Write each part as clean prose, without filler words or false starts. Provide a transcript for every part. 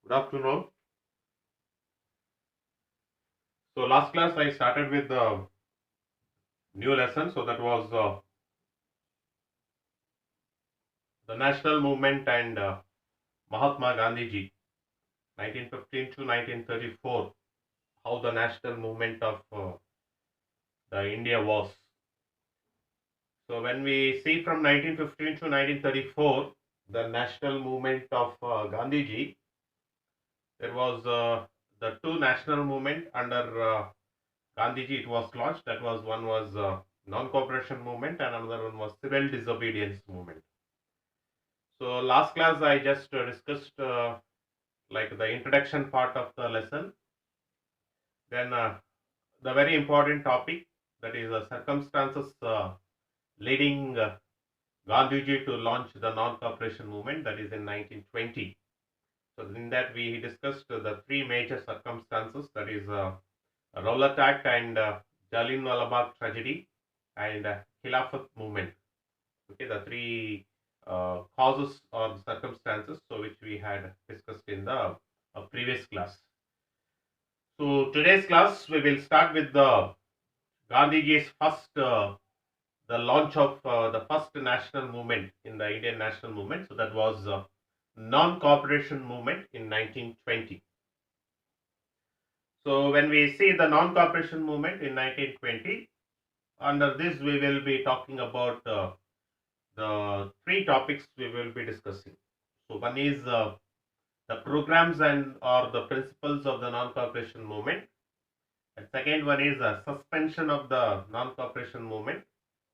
Good afternoon. So last class I started with the new lesson. So that was the national movement and Mahatma Gandhi ji, 1915 to 1934. How the national movement of the India was. So when we see from 1915 to 1934, the national movement of Gandhi ji, there was the two national movement under Gandhiji. It was launched. That was one was non-cooperation movement and another one was civil disobedience movement. So last class I just discussed like the introduction part of the lesson. Then the very important topic, that is the circumstances leading Gandhiji to launch the non-cooperation movement, that is in 1920. So in that we discussed the three major circumstances, that is Rowlatt Act and Jallianwala Bagh tragedy and Khilafat movement. Okay, the three causes or circumstances, so which we had discussed in the previous class. So today's class we will start with the Gandhiji's first the launch of the first national movement in the Indian national movement. So that was non-cooperation movement in 1920. So when we see the non-cooperation movement in 1920, under this we will be talking about the three topics we will be discussing. So one is the programs and or the principles of the non-cooperation movement. And second one is suspension of the non-cooperation movement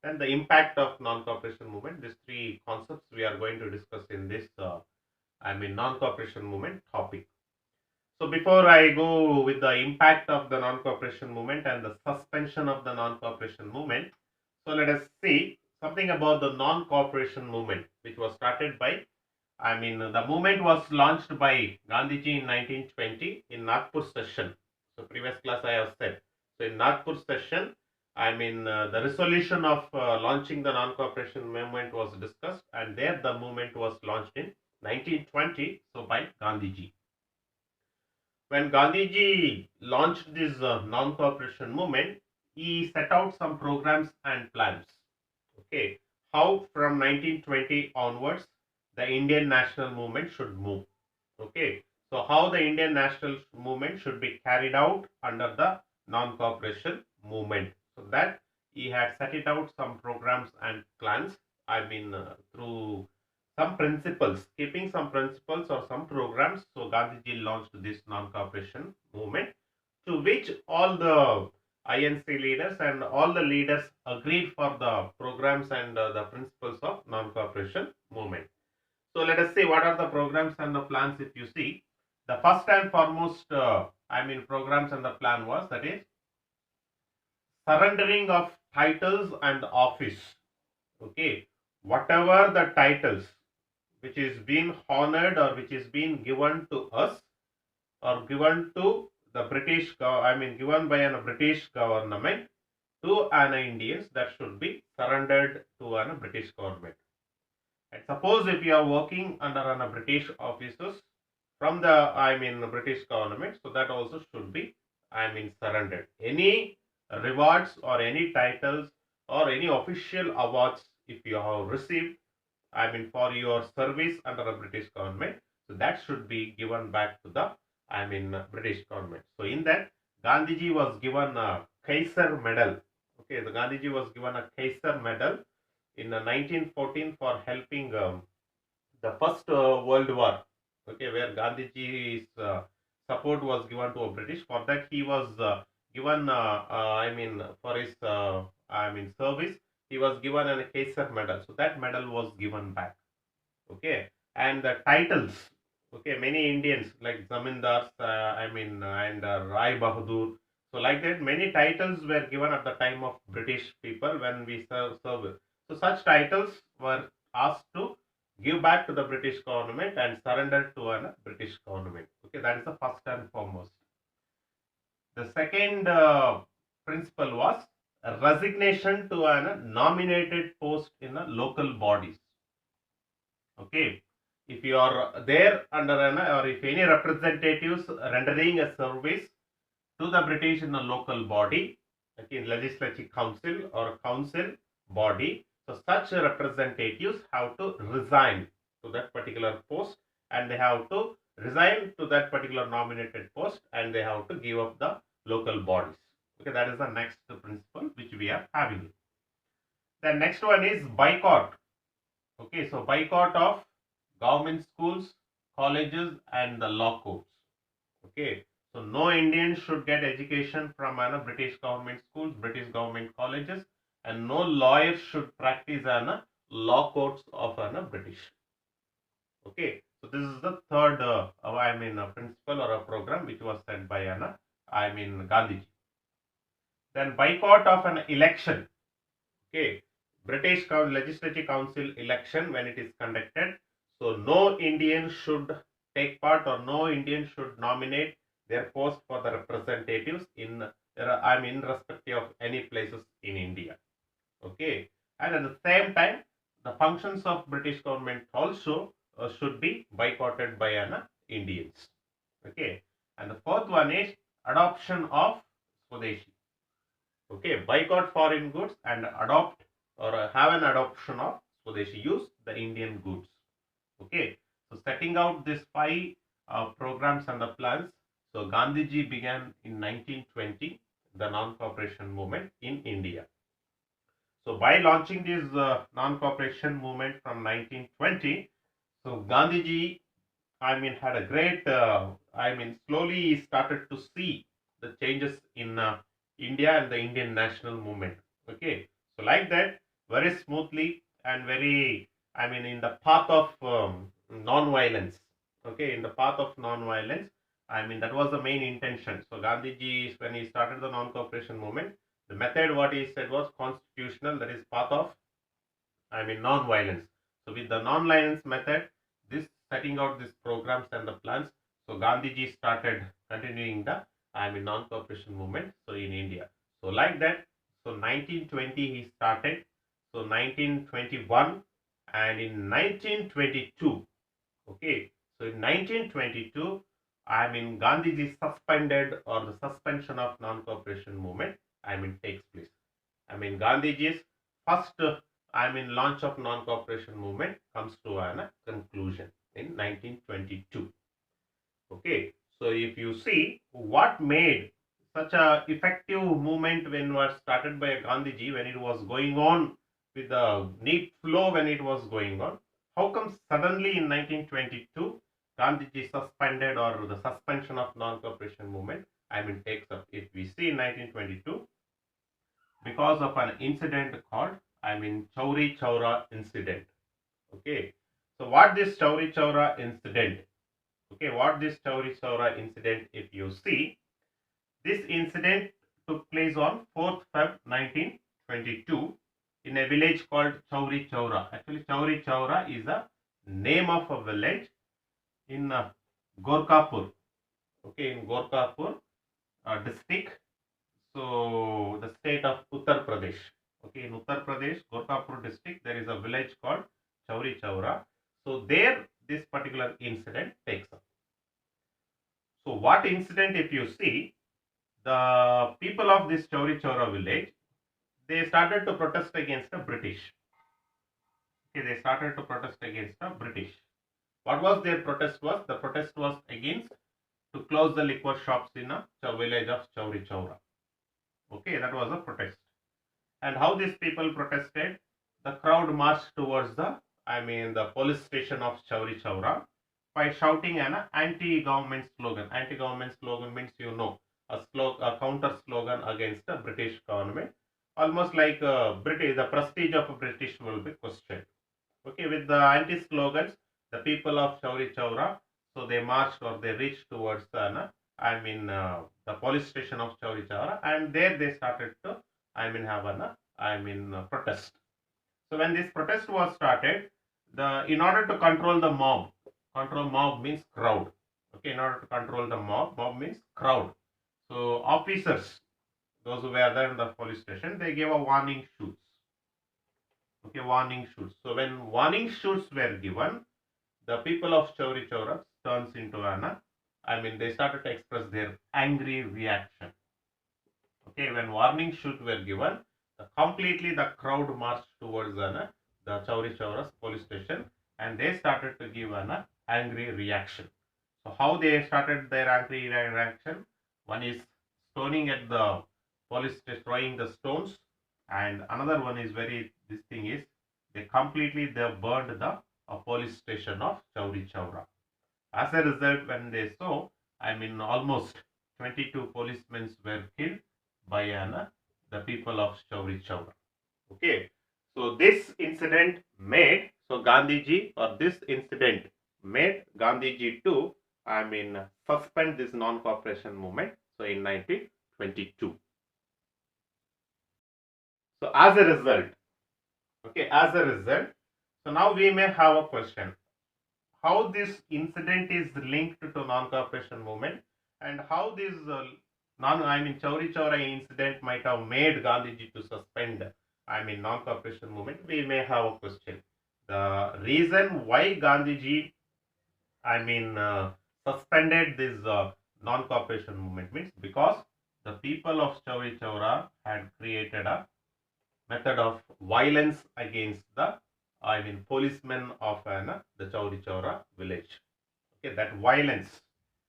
and the impact of non-cooperation movement. These three concepts we are going to discuss in this non-cooperation movement topic. So before I go with the impact of the non-cooperation movement and the suspension of the non-cooperation movement, so let us see something about the non-cooperation movement, which was started by, the movement was launched by Gandhiji in 1920 in Nagpur session. So previous class I have said. So in Nagpur session, the resolution of launching the non-cooperation movement was discussed, and there the movement was launched in 1920. So by Gandhiji. When Gandhiji launched this non-cooperation movement, he set out some programs and plans. Okay, how from 1920 onwards the Indian national movement should move. Okay, so how the Indian national movement should be carried out under the non-cooperation movement. So that he had set it out some programs and plans. Through some principles, keeping some principles or some programs. So Gandhiji launched this non-cooperation movement, to which all the INC leaders and all the leaders agreed for the programs and the principles of non-cooperation movement. So let us see what are the programs and the plans. If you see, the first and foremost, programs and the plan was, that is surrendering of titles and office. Okay, whatever the titles which is being honored or which is being given to us or given to the given by a British government to an Indians, that should be surrendered to a British government. And suppose if you are working under a British officers from the British government, so that also should be surrendered. Any rewards or any titles or any official awards if you have received for your service under the British government, so that should be given back to the British government. So in that, Gandhiji was given a Kaiser medal. Okay, the Gandhiji was given a Kaiser medal in 1914 for helping the first World War. Okay, where Gandhiji's support was given to a British. For that, he was given for his service, he was given a Kaiser medal. So that medal was given back. Okay, and the titles. Okay, many Indians like Zamindars, and Rai Bahadur. So like that, many titles were given at the time of British people when we serve. So such titles were asked to give back to the British government and surrender to a British government. Okay, that is the first and foremost. The second principle was a resignation to a nominated post in a local bodies. Okay, if you are there under an, or if any representatives rendering a service to the British in a local body, okay, legislative council or council body, so such representatives have to resign to that particular post, and they have to resign to that particular nominated post, and they have to give up the local bodies. Okay, that is the next principle which we are having. The next one is boycott. Okay, so boycott of government schools, colleges, and the law courts. Okay, so no Indian should get education from British government schools, British government colleges, and no lawyer should practice law courts of British. Okay, so this is the third, principle or a program which was set by Gandhiji. Then boycott of an election. Okay, British Legislative Council election when it is conducted. So no Indian should take part, or no Indian should nominate their post for the representatives in irrespective of any places in India. Okay, and at the same time, the functions of British government also should be boycotted by Indians. Okay, and the fourth one is adoption of Swadeshi. Okay, boycott foreign goods and adopt or have an adoption of Swadeshi, use the Indian goods. Okay, so setting out these five programs and the plans. So Gandhiji began in 1920 the non-cooperation movement in India. So by launching this non-cooperation movement from 1920, so Gandhiji, had a great, slowly started to see the changes in India and the Indian national movement. Okay, so like that, very smoothly and very, in the path of non-violence. Okay, in the path of non-violence, that was the main intention. So Gandhiji, when he started the non-cooperation movement, the method what he said was constitutional, that is path of, non-violence. So with the non-violence method, this setting out these programs and the plans, so Gandhiji started continuing the non-cooperation movement. So in India, so like that, so 1920 he started, so 1921, and in 1922, okay, so in 1922, Gandhiji suspended, or the suspension of non-cooperation movement takes place. Gandhiji's first launch of non-cooperation movement comes to a conclusion in 1922. Okay, so if you see what made such a effective movement when was started by Gandhiji, when it was going on with the neat flow, when it was going on, how come suddenly in 1922 Gandhiji suspended, or the suspension of non-cooperation movement takes up? If we see in 1922, because of an incident called Chauri Chaura incident. Okay, so what this Chauri Chaura incident? Okay, what this Chauri Chaura incident? If you see, this incident took place on 4th Feb 1922 in a village called Chauri Chaura. Actually, Chauri Chaura is a name of a village in Gorkapur. Okay, in Gorkapur district. So the state of Uttar Pradesh. Okay, in Uttar Pradesh, Gorkapur district, there is a village called Chauri Chaura. So there, this particular incident takes up. So what incident? If you see, the people of this Chauri Chaura village, they started to protest against the British. Okay, they started to protest against the British. What was their protest? Was the protest was against to close the liquor shops in a village of Chauri Chaura. Okay, that was a protest. And how these people protested? The crowd marched towards the police station of Chauri Chaura by shouting an anti-government slogan. Anti-government slogan means, a counter slogan against the British government. Almost like British, the prestige of British will be questioned. Okay, with the anti-slogans, the people of Chauri Chaura, so they marched, or they reached towards the police station of Chauri Chaura, and there they started to have a protest. So when this protest was started, in order to control the mob, mob means crowd. Okay, in order to control the mob means crowd. So officers, those who were there in the police station, they gave a warning shoots. Okay, warning shoots. So when warning shoots were given, the people of Chauri Chaura turns into they started to express their angry reaction. Okay, when warning shots were given, completely the crowd marched towards the Chauri Chaura police station, and they started to give an angry reaction. So how they started their angry reaction? One is stoning at the police, destroying the stones, and another one is this thing is they burned the police station of Chauri Chaura. As a result, when they saw, almost 22 policemen were killed by the people of Chauri Chaura. Okay, so this incident made this incident made Gandhiji to suspend this non-cooperation movement. So in 1922. So as a result, so now we may have a question: how this incident is linked to non-cooperation movement, and how this Chauri Chaura incident might have made Gandhiji to suspend non-cooperation movement. We may have a question. The reason why Gandhiji suspended this non-cooperation movement means because the people of Chauri Chaura had created a method of violence against the policemen of the Chauri Chaura village. Okay, that violence,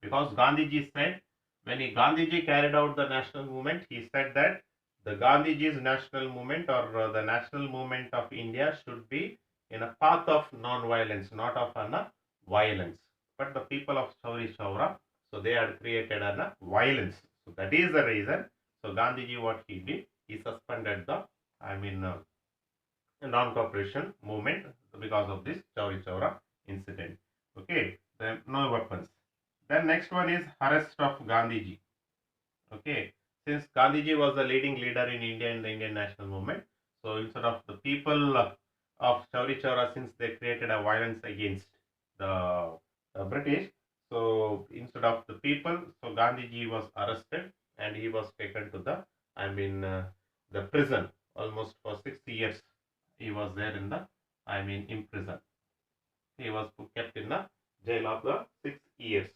because Gandhiji said, when Gandhiji carried out the national movement, he said that the Gandhiji's national movement, or the national movement of India, should be in a path of non-violence, not of violence. But the people of Chauri Chaura, so they had created violence. So that is the reason. So Gandhiji, what he did, he suspended the non-cooperation movement because of this Chauri Chaura incident. Okay, then no weapons. Then next one is arrest of Gandhiji. Okay, since Gandhiji was the leading leader in India in the Indian national movement, so instead of the people of Chauri Chaura, since they created a violence against the British, so instead of the people, so Gandhiji was arrested and he was taken to the prison. Almost for 6 years he was there in the in prison. He was kept in the jail of the 6 years.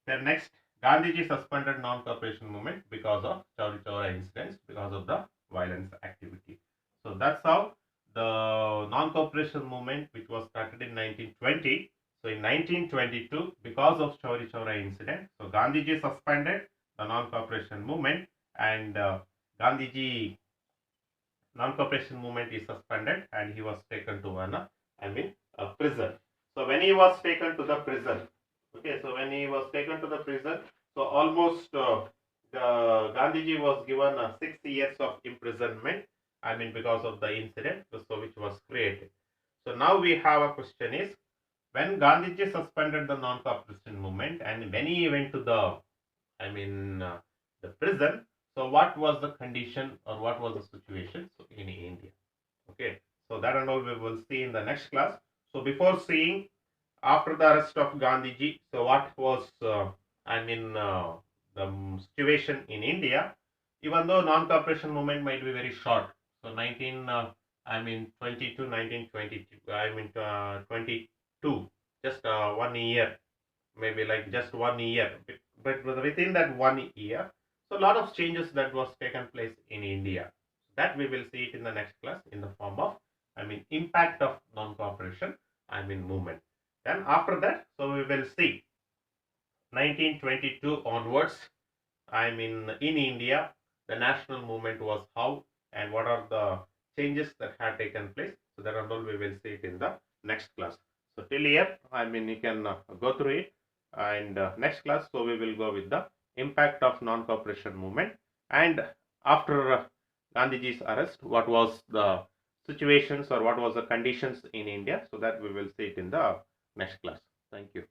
Then next, Gandhiji suspended non-cooperation movement because of Chauri Chaura incidents, because of the violence activity. So that's how the non-cooperation movement, which was started in 1920. So in 1922, because of Chauri Chaura incident, so Gandhiji suspended the non-cooperation movement, and Gandhiji non-cooperation movement is suspended, and he was taken to a prison. So when he was taken to the prison, okay, so when he was taken to the prison, so almost Gandhiji was given 6 years of imprisonment, because of the incident, so which was created. So now we have a question is, when Gandhiji suspended the non-cooperation movement and when he went to the the prison, so what was the condition or what was the situation in India? Okay, so that and all we will see in the next class. So before seeing after the arrest of Gandhiji, so what was the situation in India? Even though non-cooperation movement might be very short, so 1922, 22, just 1 year, maybe like just 1 year, but within that 1 year, so a lot of changes that was taken place in India. That we will see it in the next class in the form of impact of non-cooperation movement. Then after that, so we will see 1922 onwards, in India, the national movement was how and what are the changes that had taken place. So that and all we will see it in the next class. So till here, you can go through it, and next class, so we will go with the impact of non-cooperation movement, and after Gandhiji's arrest, what was the situations or what was the conditions in India. So that we will see it in the next class. Thank you.